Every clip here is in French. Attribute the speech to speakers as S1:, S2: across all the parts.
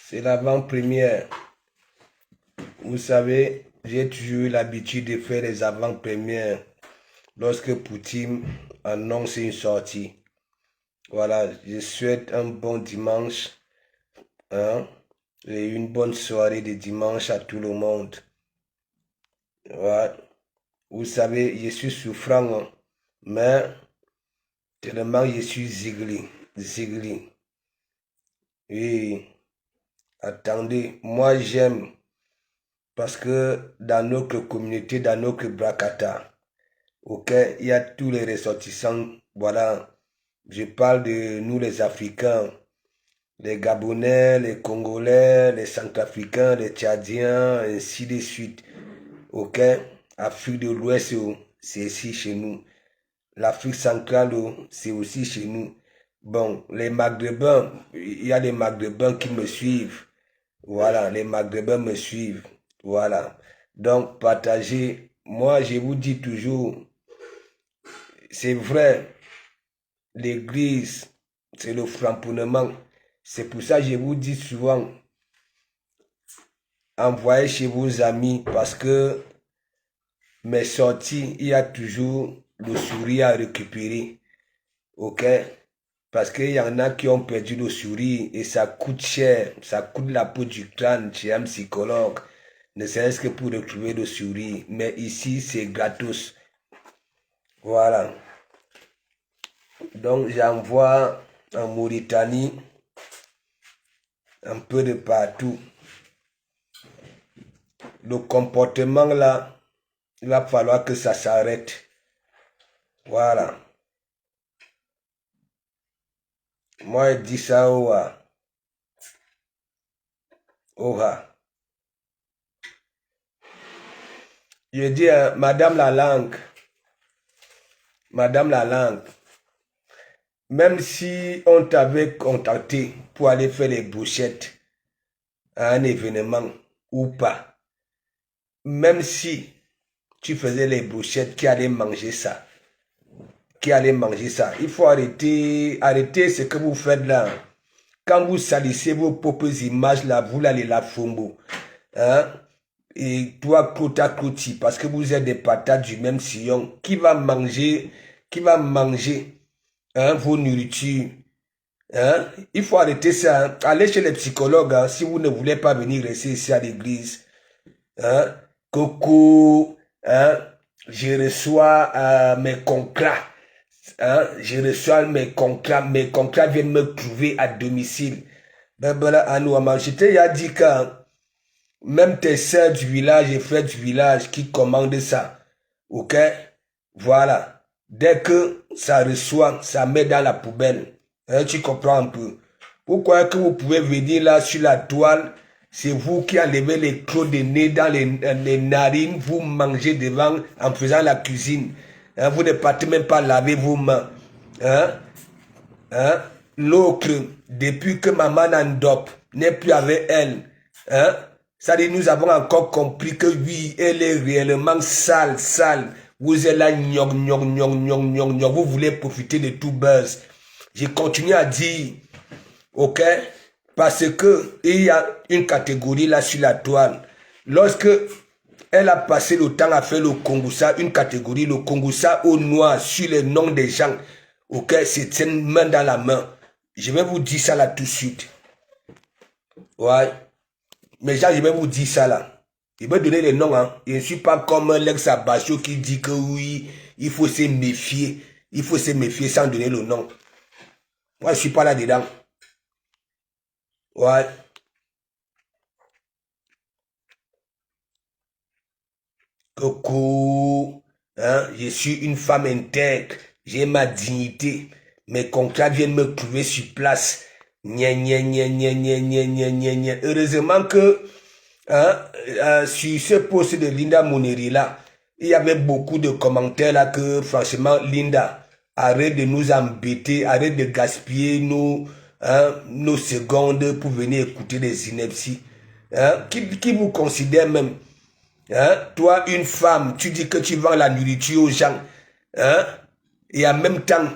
S1: C'est l'avant-première. Vous savez, j'ai toujours eu l'habitude de faire les avant-premières lorsque Poutine annonce une sortie. Voilà, je souhaite un bon dimanche hein, et une bonne soirée de dimanche à tout le monde. Voilà. Vous savez, je suis souffrant, hein, mais tellement je suis zigli. Oui, attendez, moi j'aime parce que dans notre communauté, dans notre bracata, ok, il y a tous les ressortissants, voilà, je parle de nous les Africains, les Gabonais, les Congolais, les Centrafricains, les Tchadiens, ainsi de suite, ok, Afrique de l'Ouest, c'est ici chez nous, l'Afrique centrale, c'est aussi chez nous. Bon, les Maghrébins, il y a les Maghrébins qui me suivent, voilà, les Maghrébins me suivent, voilà. Donc, partagez, moi je vous dis toujours, c'est vrai, l'église, c'est le framponnement. C'est pour ça que je vous dis souvent, envoyez chez vos amis parce que mes sorties, il y a toujours le sourire à récupérer. Ok? Parce qu'il y en a qui ont perdu le sourire et ça coûte cher. Ça coûte la peau du crâne chez un psychologue. Ne serait-ce que pour retrouver le sourire. Mais ici, c'est gratos. Voilà. Donc, j'envoie en Mauritanie un peu de partout. Le comportement là, il va falloir que ça s'arrête. Voilà. Moi, je dis ça Oha. Je dis, Madame la langue, même si on t'avait contacté pour aller faire les bouchettes à un événement ou pas, même si tu faisais les bouchettes, qui allait manger ça, il faut arrêter ce que vous faites là. Quand vous salissez vos propres images là, vous allez la fombo. Hein? Et toi, Cloti, parce que vous êtes des patates du même sillon, qui va manger hein, vos nourritures. Hein? Il faut arrêter ça. Hein? Allez chez les psychologues hein, si vous ne voulez pas venir rester ici à l'église. Hein? Coco, hein? Je reçois mes contrats. Hein? Je reçois mes contrats viennent me trouver à domicile. Ben, je t'ai dit que même tes sœurs du village et frères du village qui commandent ça. Ok? Voilà. Dès que ça reçoit, ça met dans la poubelle. Hein, tu comprends un peu. Pourquoi que vous pouvez venir là sur la toile, c'est vous qui enlevez les crocs de nez dans les narines, vous mangez devant en faisant la cuisine. Hein, vous ne partez même pas laver vos mains. Hein? Hein? L'autre, depuis que maman Nandop n'est plus avec elle, hein? Ça dit, nous avons encore compris que oui, elle est réellement sale. Vous êtes là, vous voulez profiter de tout buzz. Je continue à dire, ok? Parce que il y a une catégorie là sur la toile. Lorsque elle a passé le temps à faire le Kongoussa, une catégorie, le Kongoussa au noir sur les noms des gens. Ok, c'est une main dans la main. Je vais vous dire ça là tout de suite. Ouais. Mais je vais vous dire ça là. Je vais donner les noms. Hein. Je ne suis pas comme l'ex-Abacho qui dit que oui, il faut se méfier. Il faut se méfier sans donner le nom. Moi, je ne suis pas là-dedans. Ouais. Coucou. Hein? Je suis une femme intègre. J'ai ma dignité. Mes contrats viennent me trouver sur place. Heureusement que hein, sur ce poste de Linda Moneri là, il y avait beaucoup de commentaires là que franchement Linda, arrête de nous embêter, arrête de gaspiller nos secondes pour venir écouter des inepties. Hein, qui vous considère même. Hein, toi une femme, tu dis que tu vends la nourriture aux gens. Hein, et en même temps,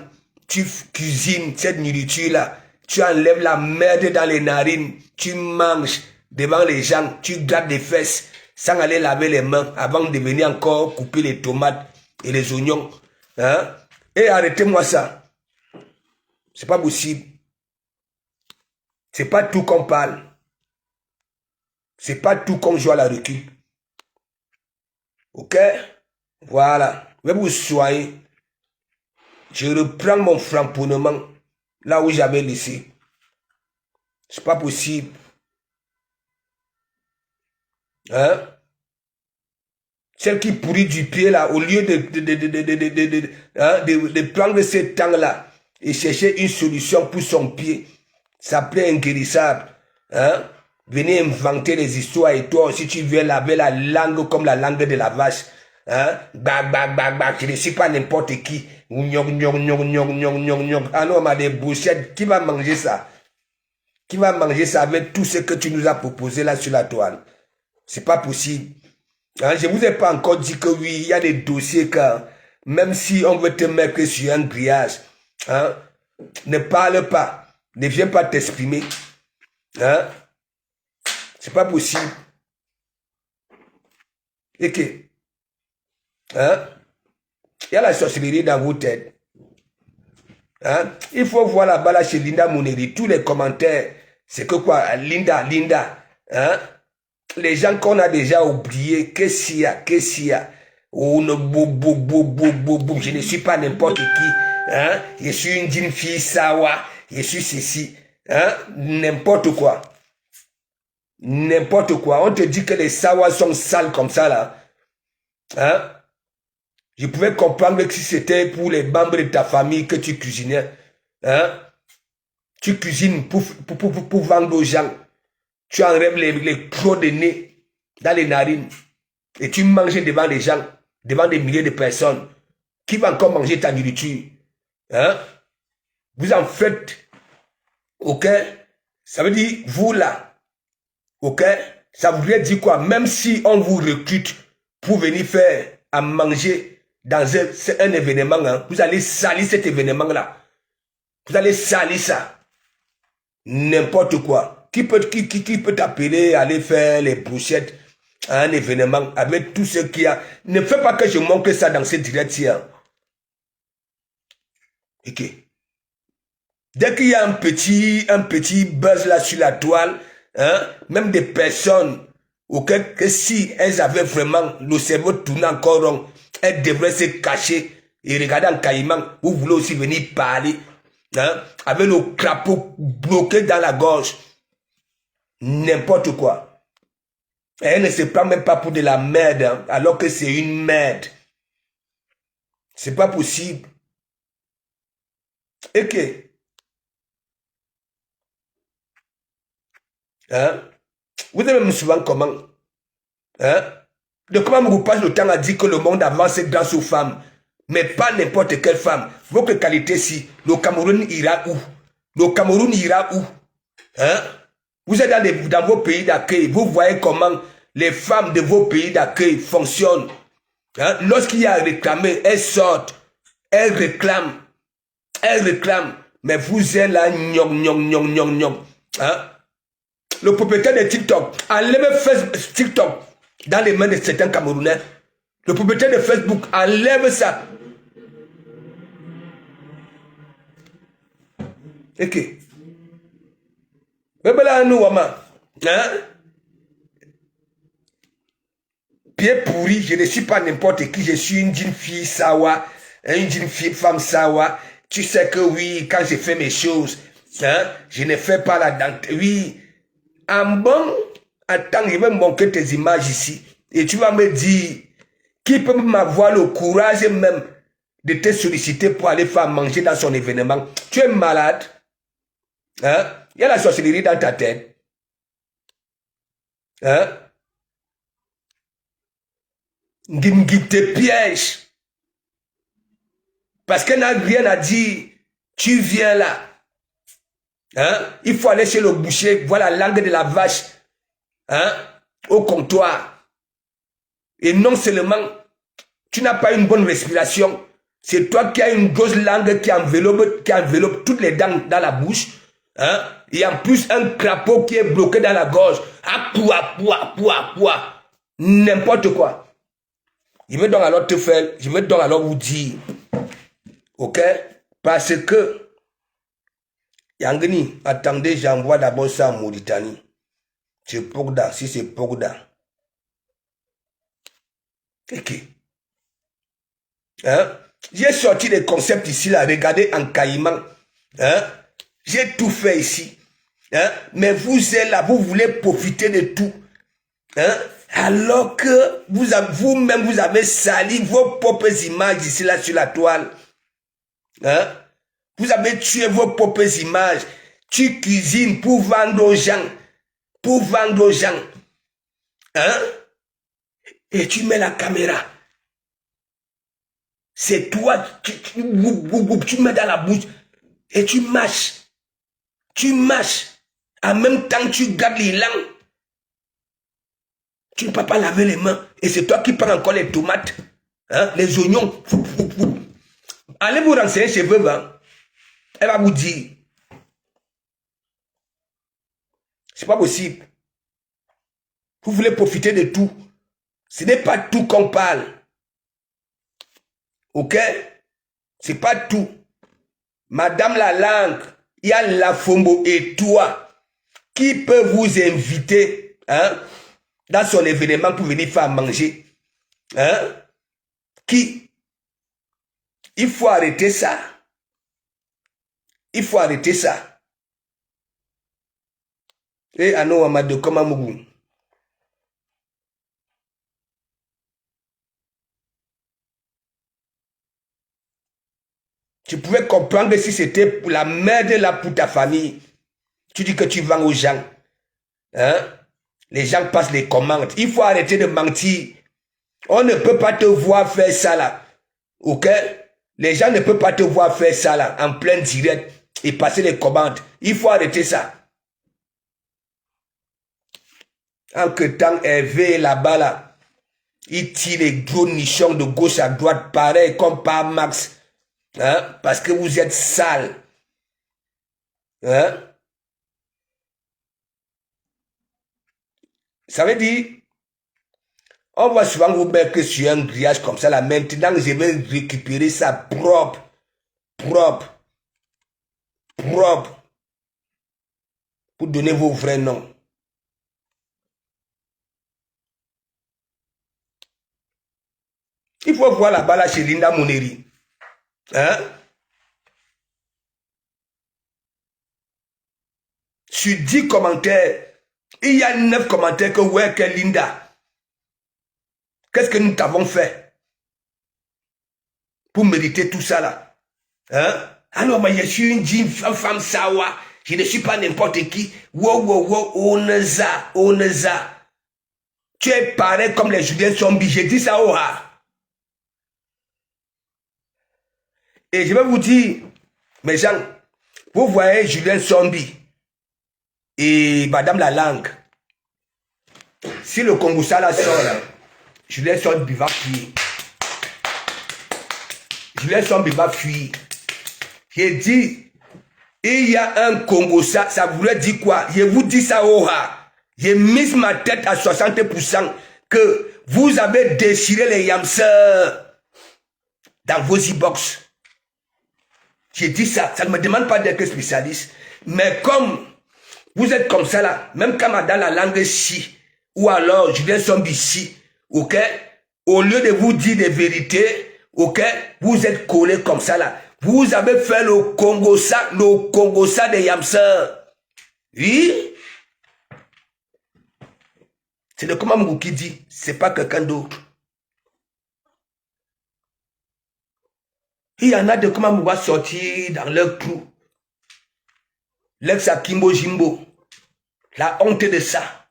S1: tu cuisines cette nourriture là. tu enlèves la merde dans les narines, tu manges devant les gens, tu grattes des fesses sans aller laver les mains avant de venir encore couper les tomates et les oignons. Hein? Et arrêtez-moi ça. C'est pas possible. C'est pas tout qu'on parle. C'est pas tout qu'on joue à la recul. Ok? Voilà. Je vais vous soigner. Je reprends mon framponnement là où j'avais laissé. C'est pas possible. Hein? Celle qui pourrit du pied là, au lieu de prendre ce temps-là et chercher une solution pour son pied, ça plaît inguérissable. Hein? Venez inventer les histoires et toi aussi tu viens laver la langue comme la langue de la vache. Hein? Je ne suis pas n'importe qui. Ah non, mais des bouchettes, qui va manger ça? Qui va manger ça avec tout ce que tu nous as proposé là sur la toile? C'est pas possible. Hein? Je ne vous ai pas encore dit que oui, il y a des dossiers que même si on veut te mettre sur un grillage, hein? Ne parle pas. Ne viens pas t'exprimer. Hein? C'est pas possible. Et que, hein? Il y a la sorcellerie dans vos têtes. Hein? Il faut voir là-bas là chez Linda Moneri, tous les commentaires, c'est que quoi, Linda, hein? Les gens qu'on a déjà oubliés, qu'est-ce qu'il y a? Oh, je ne suis pas n'importe qui. Hein? Je suis une jeune fille sawa, je suis ceci. Hein? N'importe quoi. N'importe quoi. On te dit que les sawas sont sales comme ça là. Hein? Je pouvais comprendre que si c'était pour les membres de ta famille que tu cuisinais. Hein? Tu cuisines pour vendre aux gens. Tu enlèves les crocs de nez dans les narines. Et tu manges devant les gens, devant des milliers de personnes. Qui va encore manger ta nourriture? Hein? Vous en faites. Ok? Ça veut dire, vous là. Ok? Ça voudrait dire quoi? Même si on vous recrute pour venir faire à manger dans un événement, hein, vous allez salir cet événement-là. Vous allez salir ça. N'importe quoi. Qui peut t'appeler à aller faire les brochettes à un événement avec tout ce qu'il y a? Ne fais pas que je montre ça dans ce direct-ci. Hein. Ok. Dès qu'il y a un petit buzz là sur la toile, hein, même des personnes auxquelles que si elles avaient vraiment le cerveau tourné encore rond, elles devraient se cacher et regarder en caïman. Vous voulez aussi venir parler, hein, avec le crapaud bloqué dans la gorge. N'importe quoi. Et elle ne se prend même pas pour de la merde, hein, alors que c'est une merde. C'est pas possible. Et que, hein, vous aimez me souvent comment? Hein? De comment vous passe le temps à dire que le monde avance grâce aux femmes, mais pas n'importe quelle femme. Votre qualité si, le Cameroun ira où? Le Cameroun ira où? Hein? Vous êtes dans vos pays d'accueil, vous voyez comment les femmes de vos pays d'accueil fonctionnent. Hein? Lorsqu'il y a à réclamer, elles sortent, elles réclament, mais vous êtes là, hein? Le propriétaire de TikTok, enlève TikTok dans les mains de certains Camerounais. Le propriétaire de Facebook, enlève ça. Ok. Hein? Pied pourri, je ne suis pas n'importe qui, je suis une jeune fille sawa, une jeune fille femme sawa. Tu sais que oui, quand je fais mes choses, hein, je ne fais pas la dentelle. Oui, en bon, attends, je vais montrer tes images ici. Et tu vas me dire, qui peut m'avoir le courage même de te solliciter pour aller faire manger dans son événement? Tu es malade? Hein? Il y a la sorcellerie dans ta tête. Hein? Qui te piège. Parce qu'elle n'a rien à dire. Tu viens là. Hein? Il faut aller chez le boucher, voir la langue de la vache. Hein? Au comptoir. Et non seulement, tu n'as pas une bonne respiration. C'est toi qui as une grosse langue qui enveloppe toutes les dents dans la bouche. Hein? Il y a en plus un crapaud qui est bloqué dans la gorge. Ah, poua. N'importe quoi. Je me donne alors te faire, je me donne alors vous dire. Ok? Parce que, Yangani, attendez, j'envoie d'abord ça en Mauritanie. C'est Pogda, si c'est Pogda. Ok. Hein? J'ai sorti des concepts ici, là, regardez en caïman. Hein? J'ai tout fait ici. Hein? Mais vous êtes là, vous voulez profiter de tout. Hein? Alors que vous-même, vous avez sali vos propres images ici, là, sur la toile. Hein? Vous avez tué vos propres images. Tu cuisines pour vendre aux gens. Pour vendre aux gens. Hein? Et tu mets la caméra. C'est toi, tu mets dans la bouche et tu mâches. Tu mâches. En même temps, tu gardes les langues. Tu ne peux pas laver les mains. Et c'est toi qui prends encore les tomates, hein, les oignons. Allez vous renseigner chez vous. Hein. Elle va vous dire. C'est pas possible. Vous voulez profiter de tout. Ce n'est pas tout qu'on parle. Ok? C'est pas tout. Madame la langue, il y a la Fombo et toi qui peut vous inviter, hein, dans son événement pour venir faire manger. Hein? Qui? Il faut arrêter ça. Il faut arrêter ça. Et Ano Amadou Komamougou. Tu pouvais comprendre si c'était pour la merde là pour ta famille. Tu dis que tu vends aux gens. Hein? Les gens passent les commandes. Il faut arrêter de mentir. On ne peut pas te voir faire ça là. Ok? Les gens ne peuvent pas te voir faire ça là, en plein direct, et passer les commandes. Il faut arrêter ça. En que temps Hervé là-bas là, il tire les gros nichons de gauche à droite, pareil comme par Max. Hein? Parce que vous êtes sale. Hein? Ça veut dire, on va souvent vous mettre sur un grillage comme ça là. Maintenant, je vais récupérer ça propre. Pour donner vos vrais noms. Il faut voir là-bas là chez Linda Moneri. Hein? Sur 10 commentaires, il y a 9 commentaires que ouais, que Linda. Qu'est-ce que nous t'avons fait pour mériter tout ça là? Hein? Alors, moi, je suis une femme sawa. Je ne suis pas n'importe qui. Wow, oneza. Tu es pareil comme les Julien Sombi. J'ai dit ça au ha. Et je vais vous dire, mes gens, vous voyez Julien Sombi et Madame la langue. Si le Congo ça là sort là, Julien Sombi va fuir. Julien Sombi va fuir. J'ai dit, il y a un Congo ça voulait dire quoi? Je vous dis ça au ha. J'ai mis ma tête à 60% que vous avez déchiré les yamseurs dans vos e-box. J'ai dit ça, ça ne me demande pas d'être spécialiste. Mais comme vous êtes comme ça là, même quand dans la langue si, ou alors Julien Sombi si, ok, au lieu de vous dire des vérités, ok, vous êtes collés comme ça là. Vous avez fait le Congo ça des yamseurs. Oui? C'est le Komamou qui dit, c'est pas quelqu'un d'autre. Il y en a de Komamou va sortir dans leur trou. L'ex à Kimbo Jimbo. La honte de ça.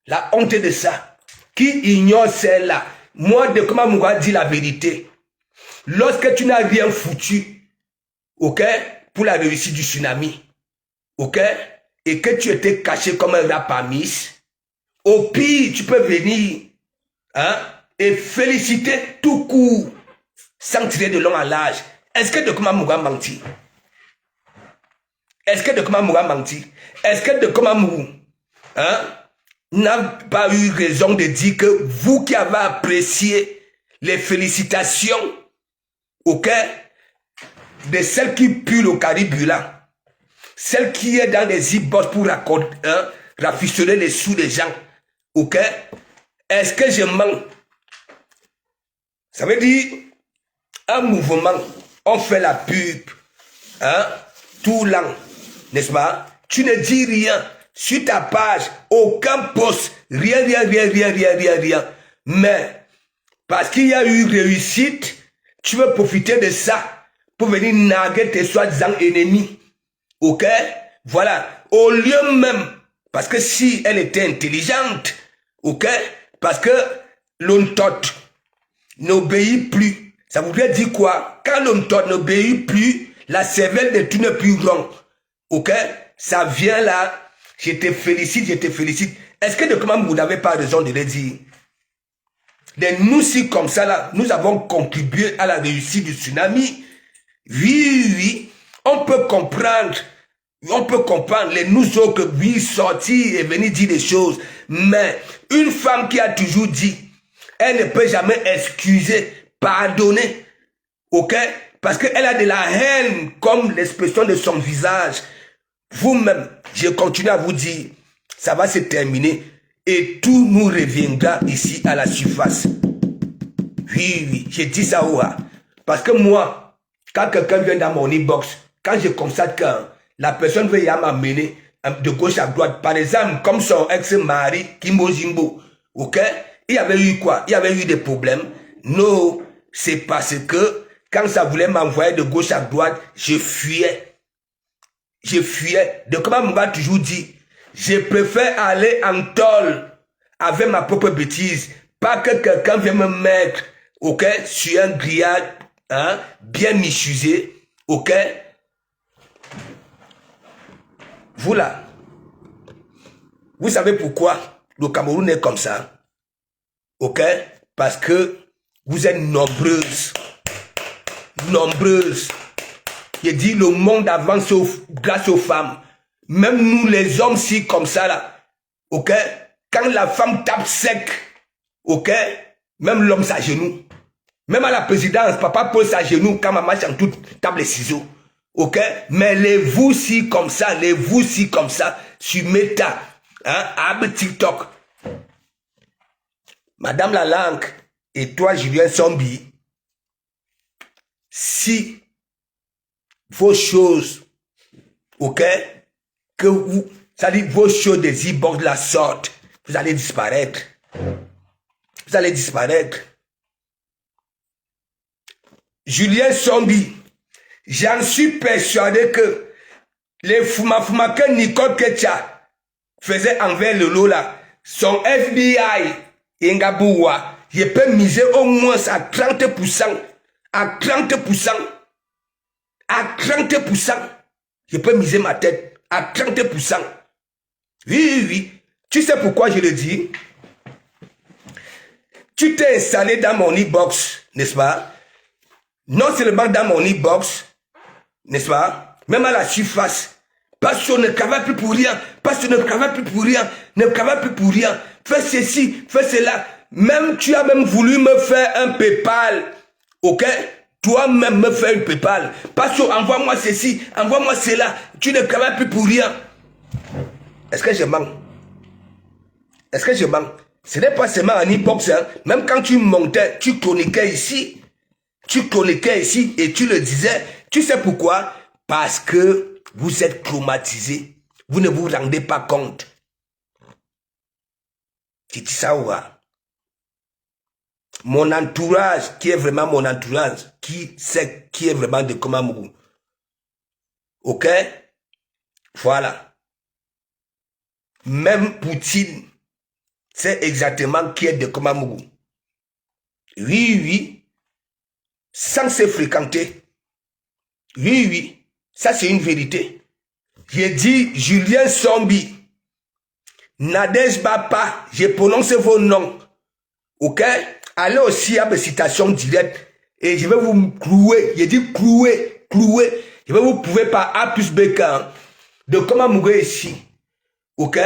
S1: La honte de ça. Qui ignore celle-là? Moi, de Komamou va dire la vérité. Lorsque tu n'as rien foutu, ok, pour la réussite du tsunami, ok, et que tu étais caché comme un rapamis, au pire, tu peux venir, hein, et féliciter tout court, sans tirer de long à large. Est-ce que de Komamou va mentir? Est-ce que Deko Mamougou a menti? Est-ce que Deko Mamougou n'a pas eu raison de dire que vous qui avez apprécié les félicitations, ok, de celle qui pue le caribula, celle qui est dans les e-boss pour rafistoler les sous des gens, ok, est-ce que je mens? Ça veut dire, un mouvement, on fait la pub, tout l'an, n'est-ce pas? Tu ne dis rien sur ta page, aucun post, rien. Mais, parce qu'il y a eu réussite, tu veux profiter de ça pour venir narguer tes soi-disant ennemis. Ok? Voilà. Au lieu même, parce que si elle était intelligente, ok? Parce que l'ontot n'obéit plus. Ça voudrait dire quoi? Quand l'ontot n'obéit plus, la cervelle de tout n'est plus rond. Ok? Ça vient là. Je te félicite. Est-ce que de comment vous n'avez pas raison de le dire? Nous, si comme ça, là, nous avons contribué à la réussite du tsunami. Oui. On peut comprendre les nous autres, oui, sortir et venir dire des choses. Mais une femme qui a toujours dit, elle ne peut jamais excuser, pardonner. Ok? Parce qu'elle a de la haine comme l'expression de son visage. Vous-même, je continue à vous dire, ça va se terminer et tout nous reviendra ici à la surface. Oui, je dis ça, parce que moi, quand quelqu'un vient dans mon e-box, quand je constate que la personne veut y m'amener de gauche à droite, par exemple, comme son ex-mari, Kimbo Jimbo, ok? Il y avait eu quoi? Il y avait eu des problèmes. Non, c'est parce que quand ça voulait m'envoyer de gauche à droite, je fuyais. De comment on m'a toujours dit, je préfère aller en tôle avec ma propre bêtise, pas que quelqu'un vienne me mettre, ok, sur un grillage, bien michusé, ok. Vous là, vous savez pourquoi le Cameroun est comme ça, ok, parce que vous êtes nombreuses. Je dis le monde avance grâce aux femmes. Même nous les hommes, si comme ça là, ok, quand la femme tape sec, ok, même l'homme s'agenouille. Même à la présidence, papa pose s'agenouille quand maman chante tout, tape les ciseaux, ok. Mais les vous si comme ça, sur Meta, Ab TikTok, Madame la langue et toi Julien Sombi, si vos choses, ok, que vous, ça dit vos choses des e-box de la sorte, vous allez disparaître. Julien Sombi, j'en suis persuadé que les fuma que Nicole Ketcha faisait envers le lot là, son FBI, Ngaboua, je peux miser au moins à 30%. À 30%, je peux miser ma tête à 30%. Oui. Tu sais pourquoi je le dis? Tu t'es installé dans mon e-box, n'est-ce pas? Non seulement dans mon e-box, n'est-ce pas? Même à la surface. Parce qu'on ne travaille plus pour rien. Fais ceci, fais cela. Même tu as même voulu me faire un PayPal. Ok? Toi-même me fais une PayPal. Parce que envoie-moi ceci, envoie-moi cela. Tu ne travailles plus pour rien. Est-ce que je mens? Ce n'est pas seulement un e-box. Même quand tu montais, tu chroniquais ici et tu le disais. Tu sais pourquoi? Parce que vous êtes traumatisé. Vous ne vous rendez pas compte. Tu dis ça, mon entourage, qui est vraiment mon entourage, qui sait qui est vraiment de Komamougou. Ok? Voilà. Même Poutine sait exactement qui est de Komamougou. Oui. Sans se fréquenter. Oui. Ça, c'est une vérité. J'ai dit Julien Sombi, Nadège Bapa, j'ai prononcé vos noms. Ok? Allez aussi à mes citations directes et je vais vous clouer. J'ai dit clouer. Je vais vous prouver par A plus B. De Komamougou ici, ok,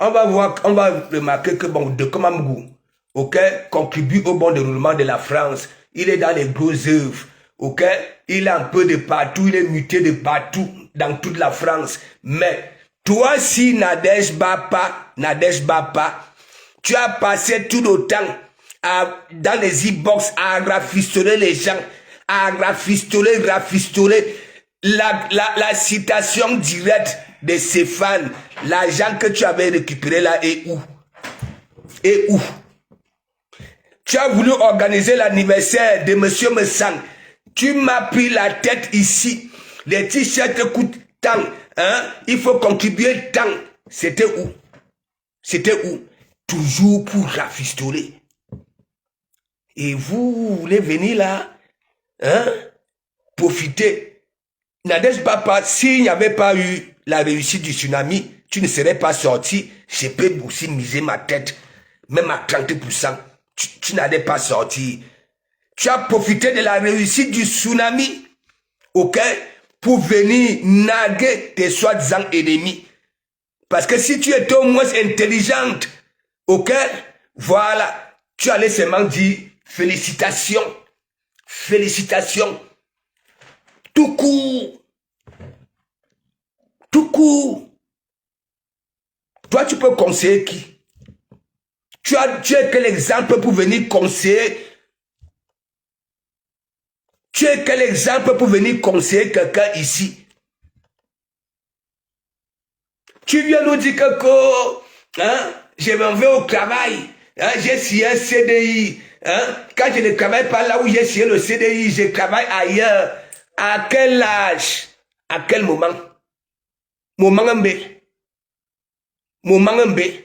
S1: on va voir, on va remarquer que bon, de Komamougou, ok, contribue au bon déroulement de la France. Il est dans les grosses œuvres, ok, il est un peu de partout, il est muté de partout, dans toute la France. Mais toi, si Nadège Bapa, tu as passé tout le temps dans les e-box à rafistoler les gens, à rafistoler la citation directe de Stéphane, l'argent que tu avais récupéré là est où? Et où? Tu as voulu organiser l'anniversaire de Monsieur Messang. Tu m'as pris la tête ici. Les t-shirts coûtent tant. Hein? Il faut contribuer tant. C'était où? C'était où? Toujours pour rafistoler. Et vous voulez venir là, hein? Profiter. Nadège Bapa, s'il n'y avait pas eu la réussite du tsunami, tu ne serais pas sorti. Je peux aussi miser ma tête, même à 30%. Tu n'allais pas sortir. Tu as profité de la réussite du tsunami, ok, pour venir naguer tes soi-disant ennemis. Parce que si tu étais au moins intelligente, ok, voilà, tu allais seulement dire félicitations, félicitations, tout court, tout court. Toi, tu peux conseiller qui? Tu es quel exemple pour venir conseiller? Tu es quel exemple pour venir conseiller quelqu'un ici? Tu viens nous dire que hein, je m'en vais au travail, hein, j'ai signé un CDI. Hein, quand je ne travaille pas là où j'ai signé le CDI, je travaille ailleurs. À quel âge? À quel moment? Moment mbé. Moment mbé.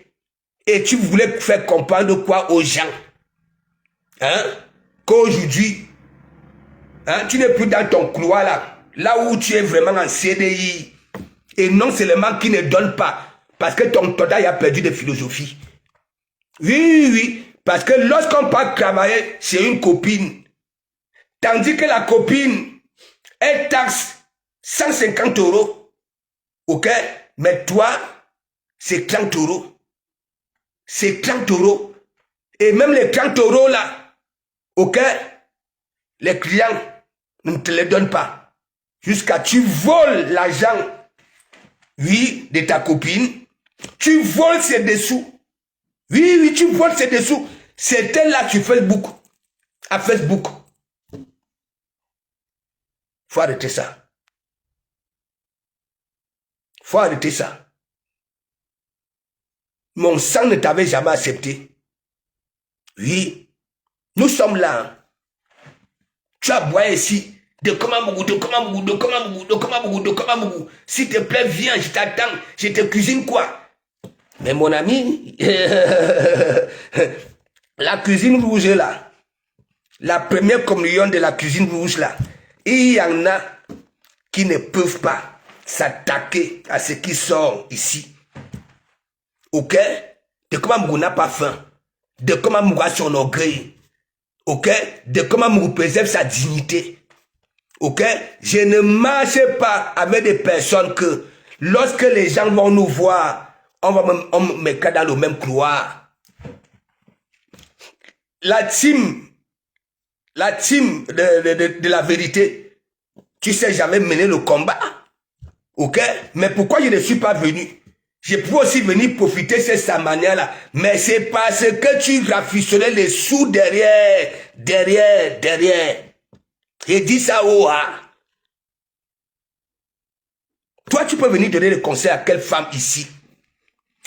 S1: Et tu voulais faire comprendre quoi aux gens? Hein? Qu'aujourd'hui, hein, tu n'es plus dans ton couloir là. Là où tu es vraiment en CDI. Et non seulement qui ne donne pas. Parce que ton total a perdu de philosophie. Oui, oui. Parce que lorsqu'on part travailler chez une copine, tandis que la copine, elle taxe 150 €. Ok? Mais toi, c'est 30 €. C'est 30 €. Et même les 30 € là, ok, les clients ne te les donnent pas. Jusqu'à tu voles l'argent, oui, de ta copine. Tu voles ses dessous. Oui, oui, tu voles ses dessous. C'était là sur Facebook. À Facebook. Faut arrêter ça. Faut arrêter ça. Mon sang ne t'avait jamais accepté. Oui, nous sommes là. Tu as boire ici. De Komamougou. S'il te plaît, viens, je t'attends. Je te cuisine quoi? Mais mon ami, la cuisine rouge là, la première communion de la cuisine rouge là, il y en a qui ne peuvent pas s'attaquer à ce qui sort ici. Ok? De Komamougou n'a pas faim. De Komamougou a son orgueil. Ok? De Komamougou préserve sa dignité. Ok? Je ne marche pas avec des personnes que lorsque les gens vont nous voir, on me mettre dans le même couloir. La team de la vérité, tu sais, j'avais mené le combat. Ok? Mais pourquoi je ne suis pas venu? Je peux aussi venir profiter de cette manière-là. Mais c'est parce que tu rafistonnais les sous derrière. J'ai dit ça, oh, ah. Toi, tu peux venir donner des conseils à quelle femme ici?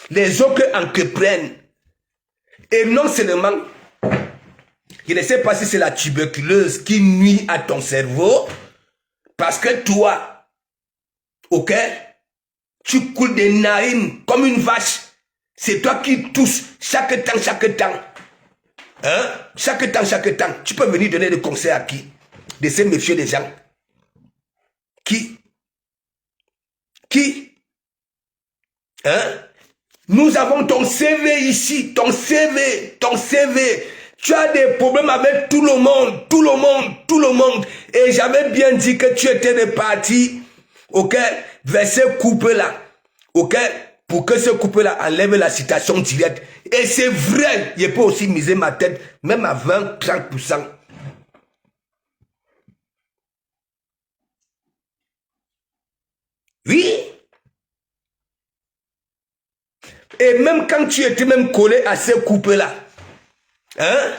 S1: Les autres entreprennent. Et non seulement, je ne sais pas si c'est la tuberculose qui nuit à ton cerveau, parce que toi, ok, tu coules des narines comme une vache. C'est toi qui tousses chaque temps. Hein? Chaque temps. Tu peux venir donner des conseils à qui? De se méfier des gens. Qui? Hein? Nous avons ton CV ici, ton CV. Tu as des problèmes avec tout le monde. Et j'avais bien dit que tu étais reparti ok, vers ce couple-là, ok, pour que ce couple-là enlève la citation directe. Et c'est vrai, je peux aussi miser ma tête, même à 20-30%. Oui. Et même quand tu étais même collé à ce couple-là, hein,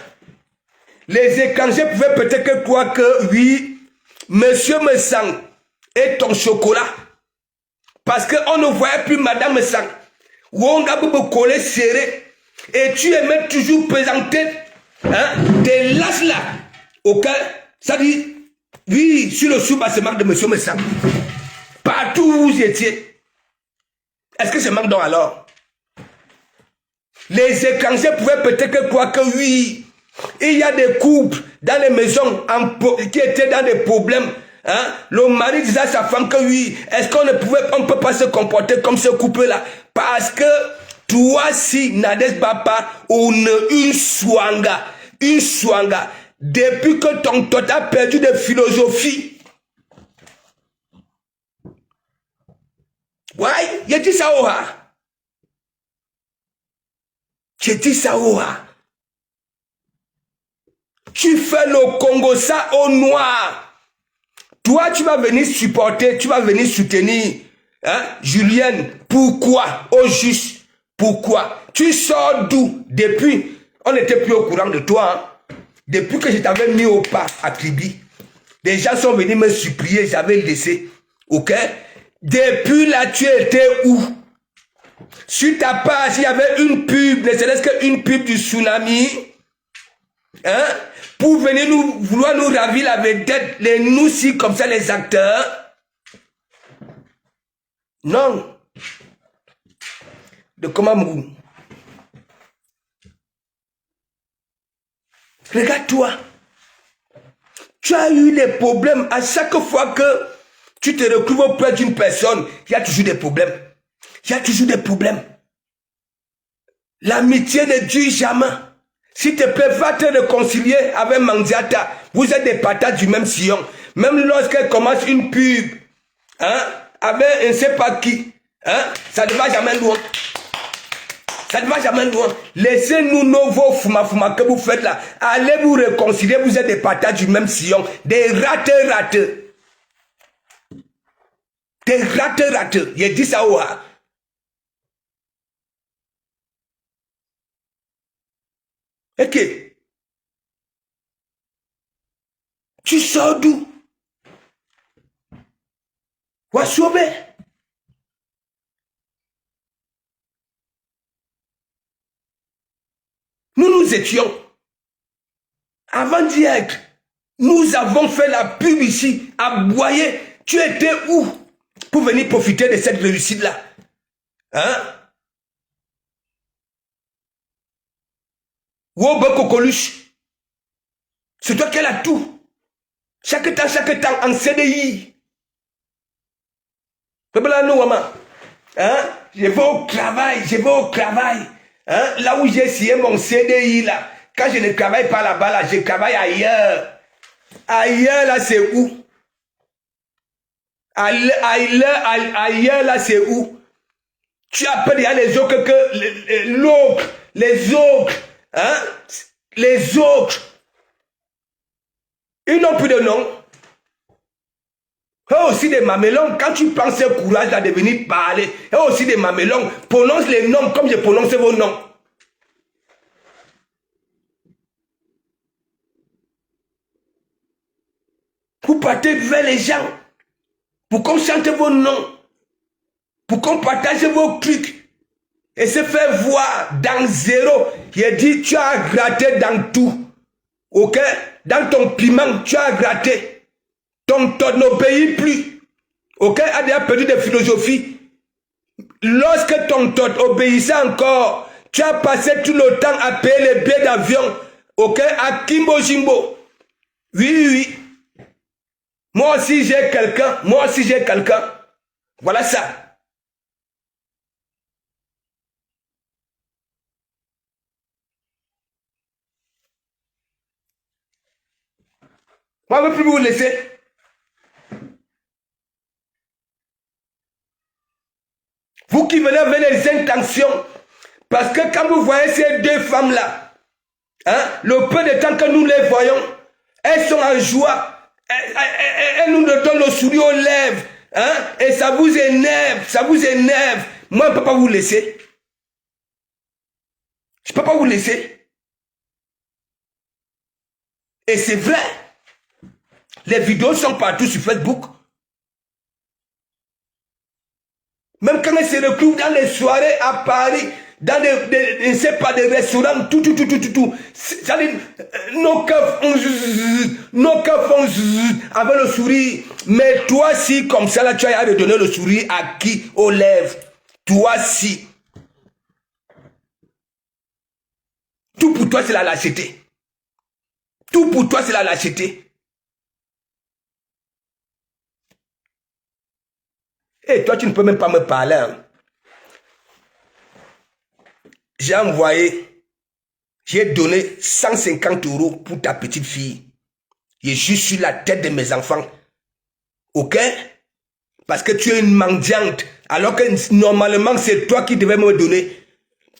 S1: les étrangers pouvaient peut-être croire que oui, monsieur me sent et ton chocolat. Parce qu'on ne voyait plus madame me sent. Ou on a me coller serré. Et tu aimais toujours présenter hein, des lasses là. Ok? Ça dit, oui, sur le sous-bassement de monsieur me sent. Partout où vous étiez. Est-ce que je manque donc alors? Les étrangers pouvaient peut-être croire que oui, il y a des couples dans les maisons qui étaient dans des problèmes. Hein? Le mari disait à sa femme que oui, est-ce qu'on ne peut pas se comporter comme ce couple-là? Parce que toi, si Nadès Bapa, ou une swanga, depuis que ton tot a perdu de philosophie. Ouais, il dit ça, j'ai dit ça, tu fais le Congo ça au noir. Toi, tu vas venir supporter, tu vas venir soutenir hein, Julienne. Pourquoi? Au juste. Pourquoi? Tu sors d'où? Depuis, on n'était plus au courant de toi. Hein? Depuis que je t'avais mis au pas à Kribi, des gens sont venus me supplier, j'avais laissé. Ok? Depuis là, tu étais où? Sur ta page, il y avait une pub, ne serait-ce qu'une pub du tsunami. Hein? Pour venir vouloir nous ravir la vedette, les nous si comme ça, les acteurs. Non. De comment mou. Regarde-toi. Tu as eu des problèmes à chaque fois que tu te retrouves auprès d'une personne. Il y a toujours des problèmes. Il y a toujours des problèmes. L'amitié ne dure jamais. Si tu peux pas te réconcilier avec Mandiata, vous êtes des patates du même sillon. Même lorsqu'elle commence une pub, hein, avec un ne sait pas qui, hein, ça ne va jamais loin. Ça ne va jamais loin. Laissez-nous nos vos fuma que vous faites là. Allez vous réconcilier, vous êtes des patates du même sillon. Des rateux. Des rateux. Il dit ça où? Ok. Tu sors d'où? Wassoube. Nous étions. Avant d'y être, nous avons fait la pub ici, à Boyer. Tu étais où pour venir profiter de cette réussite-là? Hein? Wobe Kokoluche. C'est toi qui as tout. Chaque temps, en CDI. Hein? Je vais au travail. Hein? Là où j'ai signé mon CDI, là. Quand je ne travaille pas là-bas, là, je travaille ailleurs. Ailleurs, là, c'est où? Ailleurs, là, c'est où? Tu appelles les autres que l'autre, les autres, hein? Les autres. Ils n'ont plus de nom. Et aussi des mamelons, quand tu penses courage à devenir parler, et aussi des mamelons, prononce les noms comme je prononce vos noms. Vous partez vers les gens, pour qu'on chante vos noms, pour qu'on partage vos trucs, et se faire voir dans zéro. Il dit, tu as gratté dans tout. Ok? Dans ton piment, tu as gratté. Ton tot n'obéit plus. Ok? A déjà perdu de philosophie. Lorsque ton tot obéissait encore, tu as passé tout le temps à payer les billets d'avion. Ok? À Kimbo Jimbo. Oui. Moi aussi j'ai quelqu'un. Voilà ça. Moi, je ne veux plus vous laisser. venez avec les intentions. Parce que quand vous voyez ces deux femmes-là, hein, le peu de temps que nous les voyons, elles sont en joie. Elles nous donnent le sourire aux lèvres. Hein, et ça vous énerve, ça vous énerve. Moi, je ne peux pas vous laisser. Je ne peux pas vous laisser. Et c'est vrai. Les vidéos sont partout sur Facebook. Même quand elles se retrouvent dans les soirées à Paris, dans des je sais pas, des restaurants, tout. Nos cœurs font avec le sourire. Mais toi, si comme ça, là, tu as redonné le sourire à qui? Aux lèvres. Toi, si. Tout pour toi, c'est la lâcheté. Tout pour toi, c'est la lâcheté. Et toi, tu ne peux même pas me parler. Hein. J'ai envoyé, j'ai donné 150 € pour ta petite fille. Je suis sur la tête de mes enfants. Ok? Parce que tu es une mendiante. Alors que normalement, c'est toi qui devais me donner.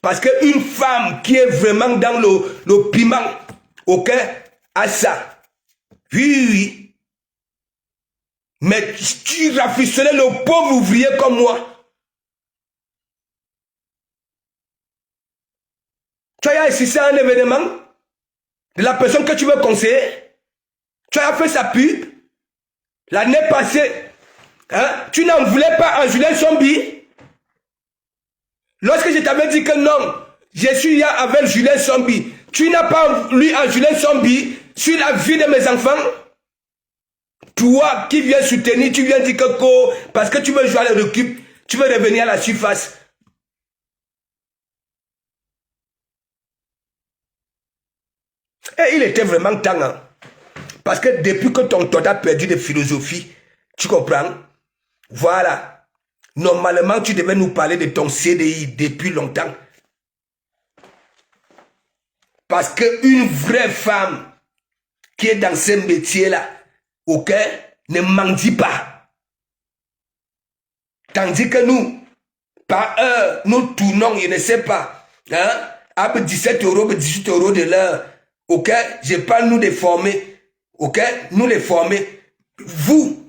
S1: Parce qu'une femme qui est vraiment dans le piment, ok, a ça. Oui. Mais tu rafistoles le pauvre ouvrier comme moi. Tu as assisté à un événement de la personne que tu veux conseiller. Tu as fait sa pub. L'année passée, hein, tu n'en voulais pas en Julien Sombi. Lorsque je t'avais dit que non, je suis là avec Julien Sombi, tu n'as pas lu en Julien Sombi sur la vie de mes enfants. Toi qui viens soutenir, tu viens dire que parce que tu veux jouer à la récup, tu veux revenir à la surface. Et il était vraiment temps. Hein? Parce que depuis que ton a perdu de philosophie, tu comprends? Voilà. Normalement, tu devais nous parler de ton CDI depuis longtemps. Parce qu'une vraie femme qui est dans ce métier-là, ok, ne mendie pas. Tandis que nous, par heure, nous tournons, je ne sais pas, hein, à 17 €, 18 € de l'heure. Ok, je parle nous de former. Ok, nous les former. Vous,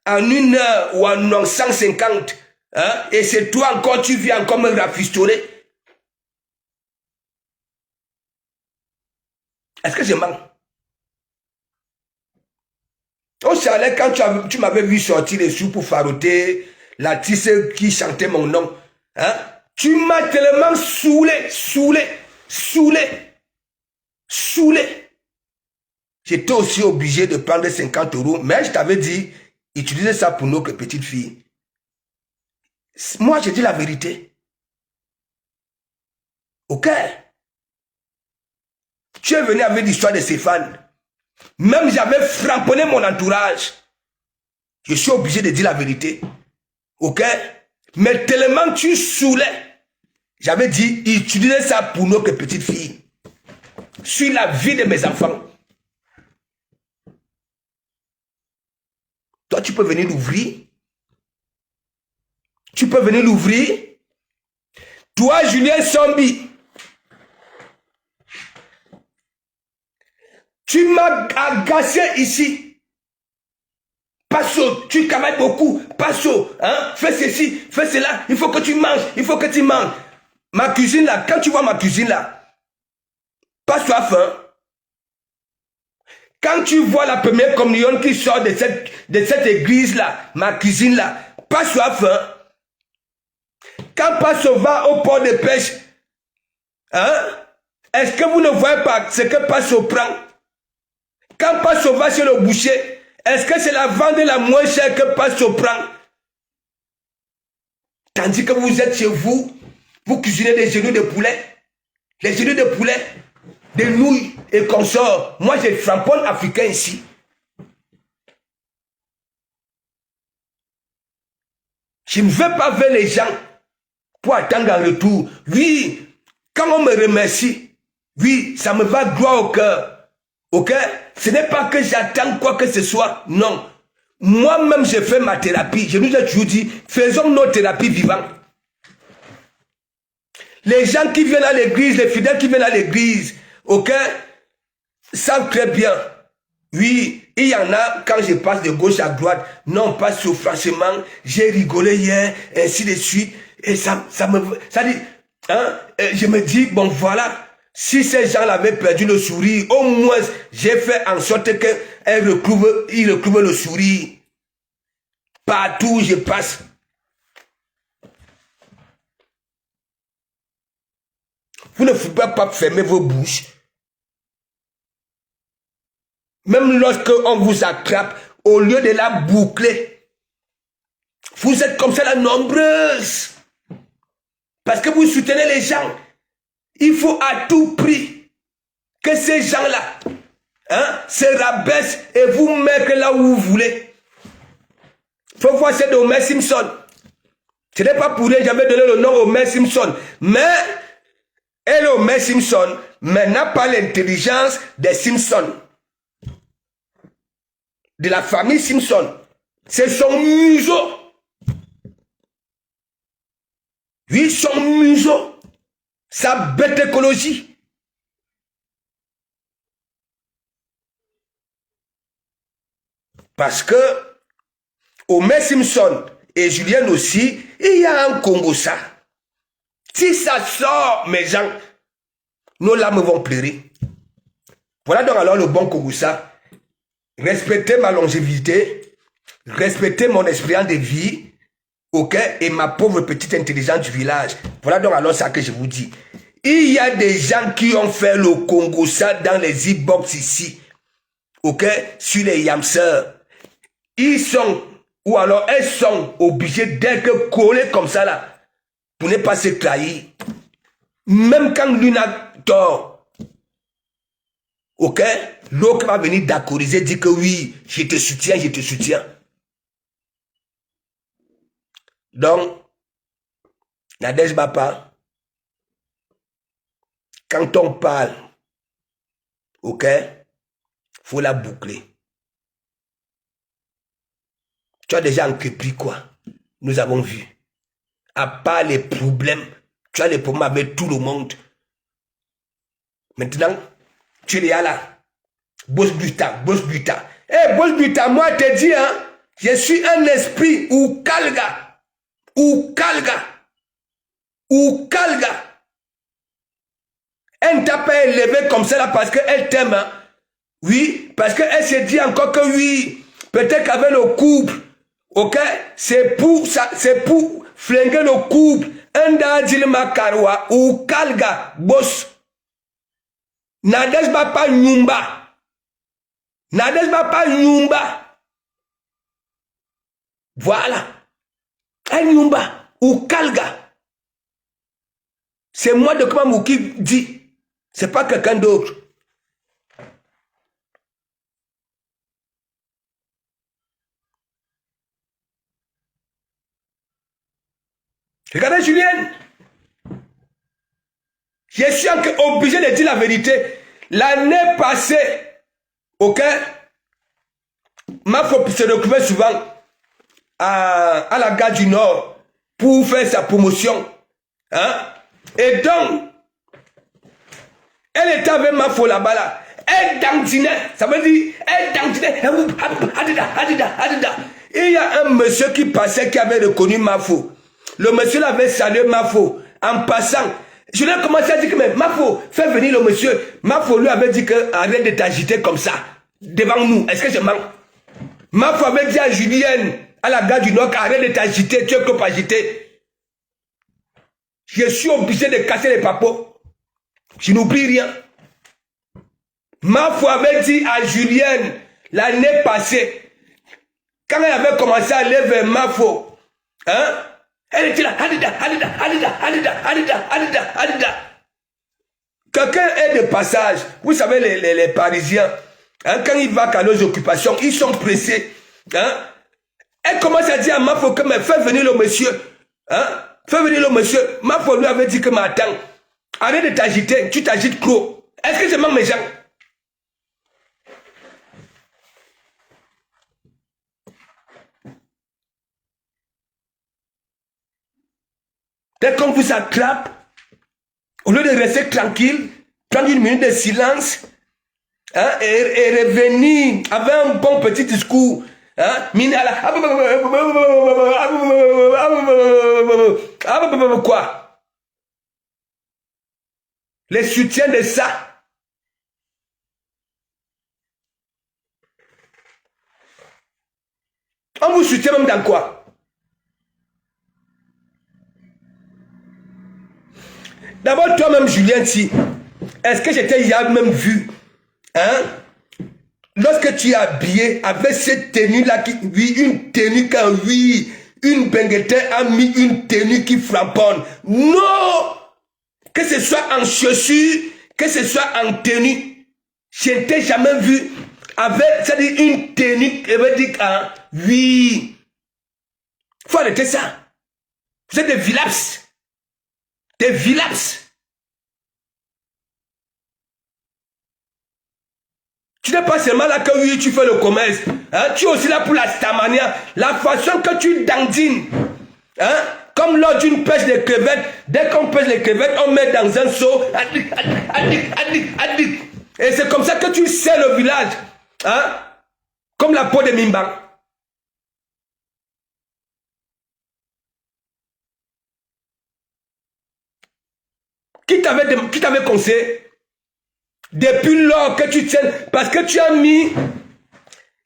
S1: en 1 heure ou en 150, hein, et c'est toi encore, tu viens encore me rafistoler. Est-ce que je mens? Au chalet, quand tu m'avais vu sortir les sous pour faroter l'artiste qui chantait mon nom, hein, tu m'as tellement saoulé. J'étais aussi obligé de prendre 50 €, mais je t'avais dit, utilisez ça pour notre petite fille. Moi, je dis la vérité. Ok? Tu es venu avec l'histoire de Stéphane. Même j'avais framponné mon entourage. Je suis obligé de dire la vérité. Ok? Mais tellement tu saoulais. J'avais dit, utilisez ça pour notre petite fille. Sur la vie de mes enfants. Toi, tu peux venir l'ouvrir. Tu peux venir l'ouvrir. Toi, Julien Sombi. Tu m'as agacé ici. Passo, tu travailles beaucoup. Passo, hein, fais ceci, fais cela. Il faut que tu manges, il faut que tu manges. Ma cuisine là, quand tu vois ma cuisine là, pas soif, hein. Quand tu vois la première communion qui sort de cette église là, ma cuisine là, pas soif, hein. Quand Passo va au port de pêche, hein, est-ce que vous ne voyez pas ce que Passo prend? Quand Passo va chez le boucher, est-ce que c'est la vente la moins chère que Passo prend? Tandis que vous êtes chez vous, vous cuisinez des genoux de poulet, les genoux de poulet, des nouilles et consorts. Moi, j'ai framponne africain ici. Je ne veux pas ver les gens pour attendre un retour. Oui, quand on me remercie, oui, ça me va droit au cœur. Ok? Ce n'est pas que j'attends quoi que ce soit. Non. Moi-même, j'ai fait ma thérapie. Je nous ai toujours dit, faisons nos thérapies vivantes. Les gens qui viennent à l'église, les fidèles qui viennent à l'église, ok, savent très bien. Oui, il y en a, quand je passe de gauche à droite, non pas franchement, j'ai rigolé hier, ainsi de suite, et ça dit, hein, je me dis, bon voilà, si ces gens-là avaient perdu le sourire, au moins, j'ai fait en sorte qu'ils recouvrent le sourire. Partout où je passe. Vous ne pouvez pas fermer vos bouches. Même lorsque on vous attrape, au lieu de la boucler, vous êtes comme ça la nombreuse. Parce que vous soutenez les gens. Il faut à tout prix que ces gens-là se rabaissent et vous mettent là où vous voulez. Il faut voir c'est d'Homer Simpson. Ce n'est pas pour rien que j'avais donné le nom Homer Simpson. Mais Homer Simpson n'a pas l'intelligence des Simpsons. De la famille Simpson. C'est son museau. Oui, son museau. Sa bête écologie. Parce que Homer Simpson et Julien aussi, il y a un Congo ça. Si ça sort, mes gens, nos larmes vont pleurer. Voilà donc alors le bon Congo ça. Respectez ma longévité, respectez mon expérience de vie, ok, et ma pauvre petite intelligence du village. Voilà donc alors ça que je vous dis. Il y a des gens qui ont fait le Congo ça dans les e-box ici, ok, sur les yamseurs. Ils sont, ou alors elles sont obligées d'être collées comme ça là, pour ne pas se trahir. Même quand l'une a tort, ok, l'autre va venir d'accordiser, dire que oui, je te soutiens, je te soutiens. Donc, Nadège Bapa, quand on parle, ok, faut la boucler. Tu as déjà entrepris quoi? Nous avons vu. À part les problèmes, tu as les problèmes avec tout le monde. Maintenant, tu es là. Boss Buta, Boss Buta. Eh, Boss Buta, moi, je te dis, hein, je suis un esprit ou calga. Ou calga. Ou calga. Elle ne t'a pas élevé comme ça là parce qu'elle t'aime. Hein. Oui, parce qu'elle se dit encore que oui, peut-être qu'avec le couple, ok, c'est pour flinguer le couple. Un dadil makarwa ou kalga, boss. Nadège pas nyumba. Nadège pas nyumba. Voilà. Un nyumba ou kalga. C'est moi de Kamamou qui dit. C'est pas quelqu'un d'autre. Regardez Julien. Je suis obligé de dire la vérité. L'année passée, ok, ma femme se retrouvait souvent à la gare du Nord pour faire sa promotion. Hein? Et donc, elle était avec ma femme là-bas là. Elle dandinait, ça veut dire, elle dandinait. Il y a un monsieur qui passait qui avait reconnu ma femme. Le monsieur l'avait salué ma femme en passant. Je lui ai commencé à dire que mais Mafo, fais venir le monsieur. Mafo lui avait dit que arrête de t'agiter comme ça devant nous. Est-ce que je mens? Mafo avait dit à Julienne à la gare du Nord arrête de t'agiter, tu es trop agité. Je suis obligé de casser les papeaux. Je n'oublie rien. Mafo avait dit à Julienne l'année passée, quand elle avait commencé à aller vers Mafo, hein? Elle était là, Hadida. Quelqu'un est de passage. Vous savez, les Parisiens, hein, quand ils vont à nos occupations, ils sont pressés. Hein? Elle commence à dire à Mafo que mais fais venir le monsieur. Hein? Fais venir le monsieur. Mafo lui avait dit que mais attends, arrête de t'agiter, tu t'agites trop. Est-ce que je manque mes gens? Dès qu'on vous attrape, Au lieu de rester tranquille, prendre une minute de silence, hein, et revenir avec un bon petit discours. Hein, quoi? Les soutiens de ça. On vous soutient même dans quoi? D'abord, toi-même, Julien, si, est-ce que j'étais hier même vu, hein? Lorsque tu es habillé avec cette tenue-là, oui, une tenue quand oui, une benguetin a mis une tenue qui flamponne. Non! Que ce soit en chaussures, que ce soit en tenue, je ne t'ai jamais vu avec, c'est-à-dire une tenue, elle veut dire, hein, oui. Il faut arrêter ça. Vous êtes des vilaps. Des vilaps. Tu n'es pas seulement là que oui, tu fais le commerce. Hein? Tu es aussi là pour la stamania. La façon que tu dandines. Hein? Comme lors d'une pêche de crevettes. Dès qu'on pêche les crevettes, on met dans un seau. Et c'est comme ça que tu sais le village. Hein? Comme la peau de Mimba. Qui t'avait conseillé? Depuis lors que tu tiens, parce que tu as mis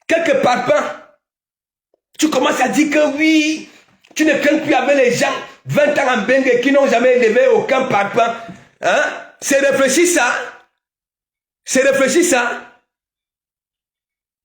S1: quelques parpaings, tu commences à dire que oui, tu ne crains plus avec les gens 20 ans en Bengue qui n'ont jamais élevé aucun parpaing. Hein? C'est réfléchi ça. C'est réfléchi ça.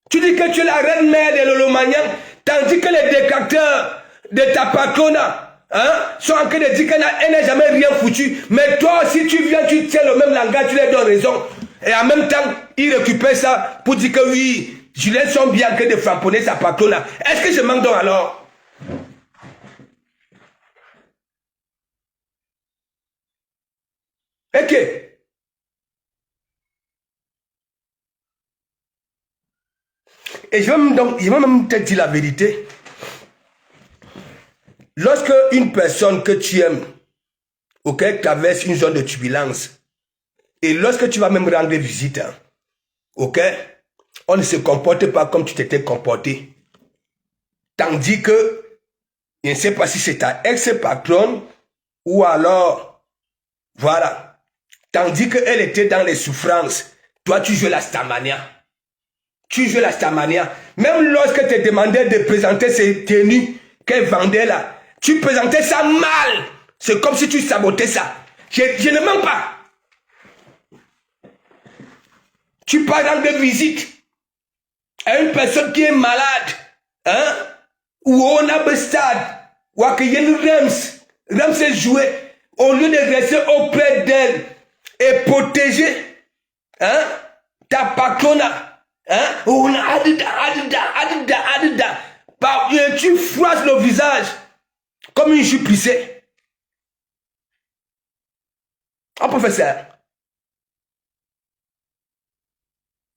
S1: Tu dis que tu es la reine mère de Lolomagnan, tandis que les détracteurs de ta patrona, hein, sont en train de dire qu'elle n'a jamais rien foutu. Mais toi aussi, tu viens, tu tiens le même langage, tu leur donnes raison. Et en même temps, il récupère ça pour dire que oui, Julien sont bien que de frapponner sa patrona. Est-ce que je manque donc alors? Ok. Et je vais même te dire la vérité. Lorsque une personne que tu aimes, ok, traverse une zone de turbulence, et lorsque tu vas même rendre visite, hein, ok, on ne se comporte pas comme tu t'étais comporté. Tandis que, je ne sais pas si c'est ta ex-patronne, ou alors, voilà. Tandis qu'elle était dans les souffrances, toi tu joues la stamania. Tu joues la stamania. Même lorsque tu demandais de présenter ces tenues qu'elle vendait là, tu présentais ça mal. C'est comme si tu sabotais ça. Je ne mens pas. Tu pars dans des visites à une personne qui est malade, hein, ou on a un stade, ou à qu'il y a une Rems est joué, au lieu de rester auprès d'elle et protéger, hein, ta patrona, hein, on a tu froisses le visage comme une jupe plissée. Un professeur.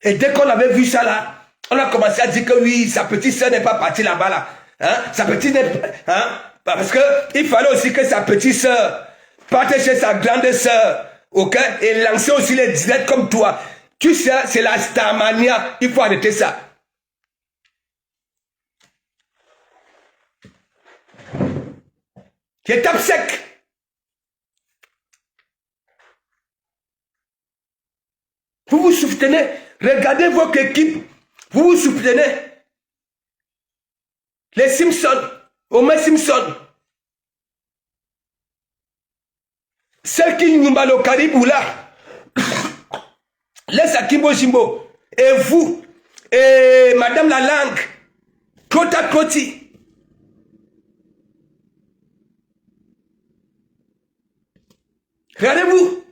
S1: Et dès qu'on avait vu ça là, on a commencé à dire que oui, sa petite soeur n'est pas partie là-bas là. Hein? Sa petite n'est pas... Hein? Parce qu'il fallait aussi que sa petite soeur parte chez sa grande soeur. Ok? Et lancer aussi les directs comme toi. Tu sais, c'est la starmania. Il faut arrêter ça. Je tape sec. Vous vous soutenez. Regardez votre équipe. Vous vous soutenez. Les Simpsons. Homer Simpson. Celle qui nous bat le Caribou là. Les Akimbo Jimbo. Et vous. Et Madame la langue. Kota Koti. Regardez-vous.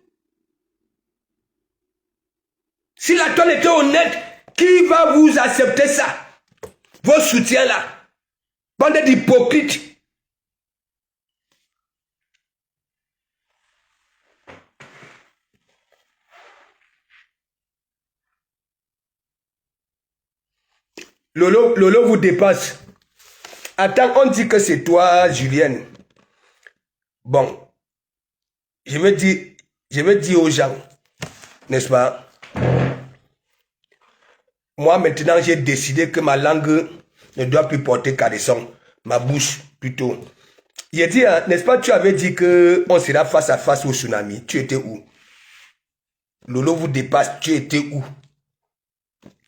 S1: Si la tonne était honnête, qui va vous accepter ça? Vos soutiens là. Bande d'hypocrites. Lolo vous dépasse. Attends, on dit que c'est toi, Julienne. Bon. Je veux dire, je veux dire aux gens, n'est-ce pas? Moi, maintenant, j'ai décidé que ma langue ne doit plus porter caressant. Ma bouche, plutôt. J'ai dit, hein, n'est-ce pas, tu avais dit qu'on sera face à face au tsunami. Tu étais où? Lolo vous dépasse, tu étais où?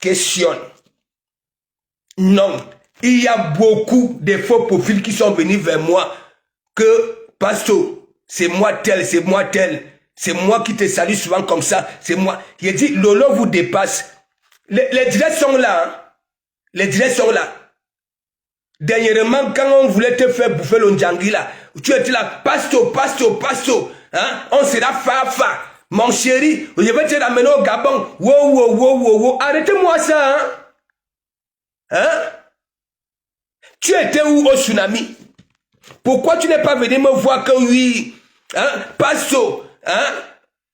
S1: Questionne. Non. Il y a beaucoup de faux profils qui sont venus vers moi que, Pasto, c'est moi tel, c'est moi tel. C'est moi qui te salue souvent comme ça. C'est moi. J'ai dit, Lolo vous dépasse. Les directs sont là. Hein. Les directs sont là. Dernièrement, quand on voulait te faire bouffer le Ndjangi là, tu étais là, Pasto. Hein? On sera fa. Mon chéri, je vais te ramener au Gabon. Wow. Arrêtez-moi ça. Hein? Tu étais où au tsunami? Pourquoi tu n'es pas venu me voir que oui? Hein? Pasto. Hein?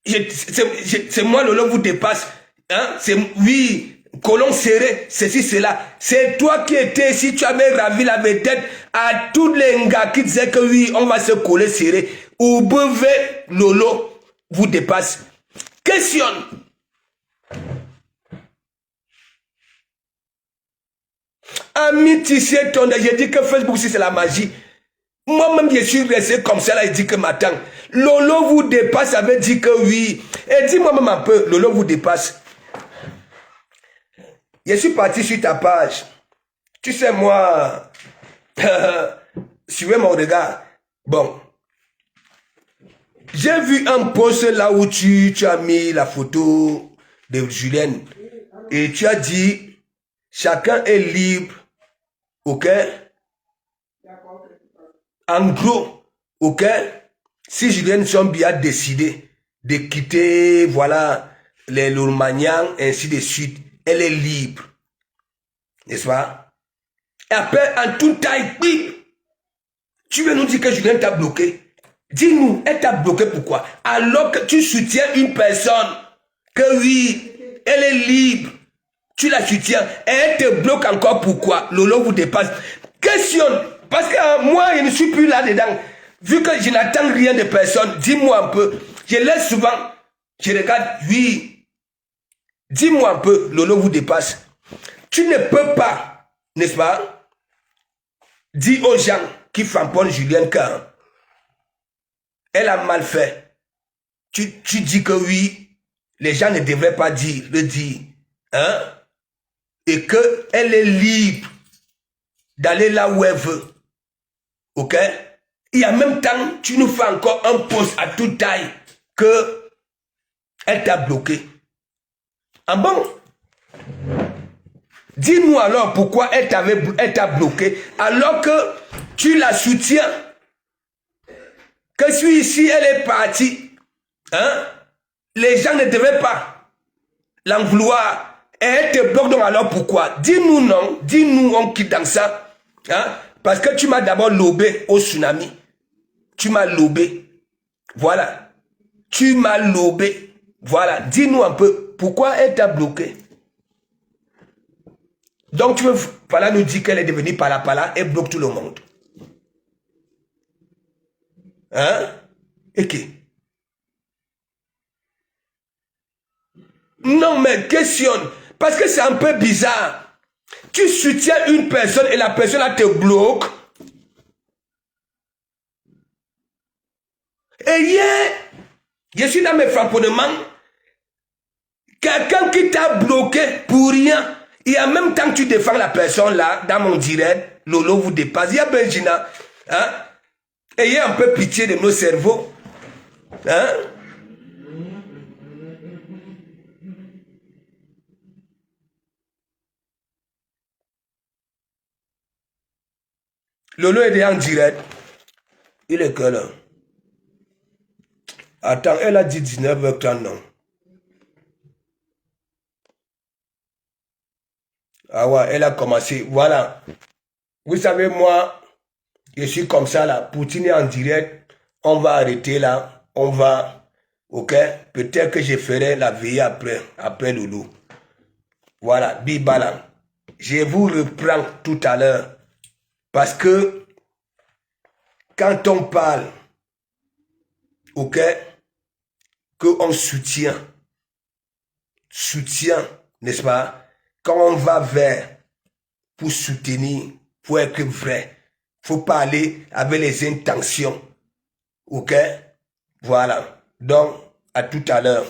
S1: C'est moi, Lolo vous dépasse. Hein? C'est oui. Colon serré, ceci, cela. C'est toi qui étais ici, tu avais ravi la vedette à tous les gars qui disaient que oui, on va se coller serré. Ou buvez, Lolo vous dépasse. Questionne. Ami tissé ton, j'ai dit que Facebook, si c'est la magie. Moi-même, je suis resté comme ça, là, il dit que m'attend. Lolo vous dépasse, ça veut dire que oui. Et dis-moi même un peu, Lolo vous dépasse. Je suis parti sur ta page. Tu sais, moi, suivez mon regard. Bon. J'ai vu un post là où tu as mis la photo de Julienne. Et tu as dit, chacun est libre. Ok? En gros, ok? Si Julienne Sombi a décidé de quitter, voilà, les Lourmagnans, ainsi de suite, elle est libre. N'est-ce pas? Et après, en toute taille, tu veux nous dire que Julien t'a bloqué? Dis-nous, elle t'a bloqué pourquoi? Alors que tu soutiens une personne, que oui, elle est libre, tu la soutiens, et elle te bloque encore pourquoi? Lolo vous dépasse. Questionne, parce que moi, je ne suis plus là-dedans. Vu que je n'attends rien de personne, dis-moi un peu. Je laisse souvent, je regarde, oui. Dis-moi un peu, Lolo vous dépasse. Tu ne peux pas, n'est-ce pas, dire aux gens qui frapponnent Julienne quand elle a mal fait. Tu dis que oui, les gens ne devraient pas le dire. Hein? Et qu'elle est libre d'aller là où elle veut. Ok? Et en même temps, tu nous fais encore un post à toute taille que elle t'a bloqué. Ah bon? Dis-nous alors pourquoi elle t'a bloqué alors que tu la soutiens. Que celui-ci, elle est partie. Hein? Les gens ne devaient pas l'en vouloir. Et elle te bloque donc alors pourquoi? Dis-nous non. Dis-nous on quitte dans ça. Hein? Parce que tu m'as d'abord lobé au tsunami. Tu m'as lobé. Voilà. Tu m'as lobé. Voilà. Dis-nous un peu pourquoi elle t'a bloqué. Donc tu veux voilà nous dire qu'elle est devenue pala et bloque tout le monde. Hein? Et qui? Non mais questionne. Parce que c'est un peu bizarre. Tu soutiens une personne et la personne là te bloque. Et hier, je suis dans mes frapponnements. Quelqu'un qui t'a bloqué pour rien. Et en même temps que tu défends la personne là, dans mon direct, Lolo vous dépasse. Il y a Benjina. Hein? Ayez un peu pitié de nos cerveaux. Hein? Lolo est déjà en direct. Il est que là. Attends, elle a dit 19h30, non? Ah ouais, elle a commencé. Voilà. Vous savez, moi, je suis comme ça là. Poutine est en direct. On va arrêter là. On va. Ok? Peut-être que je ferai la veillée après Lolo. Voilà. Bibala. Je vous reprends tout à l'heure. Parce que quand on parle, ok, qu'on soutient, n'est-ce pas? Quand on va vers pour soutenir, pour être vrai, faut pas aller avec les intentions. Ok? Voilà. Donc, à tout à l'heure.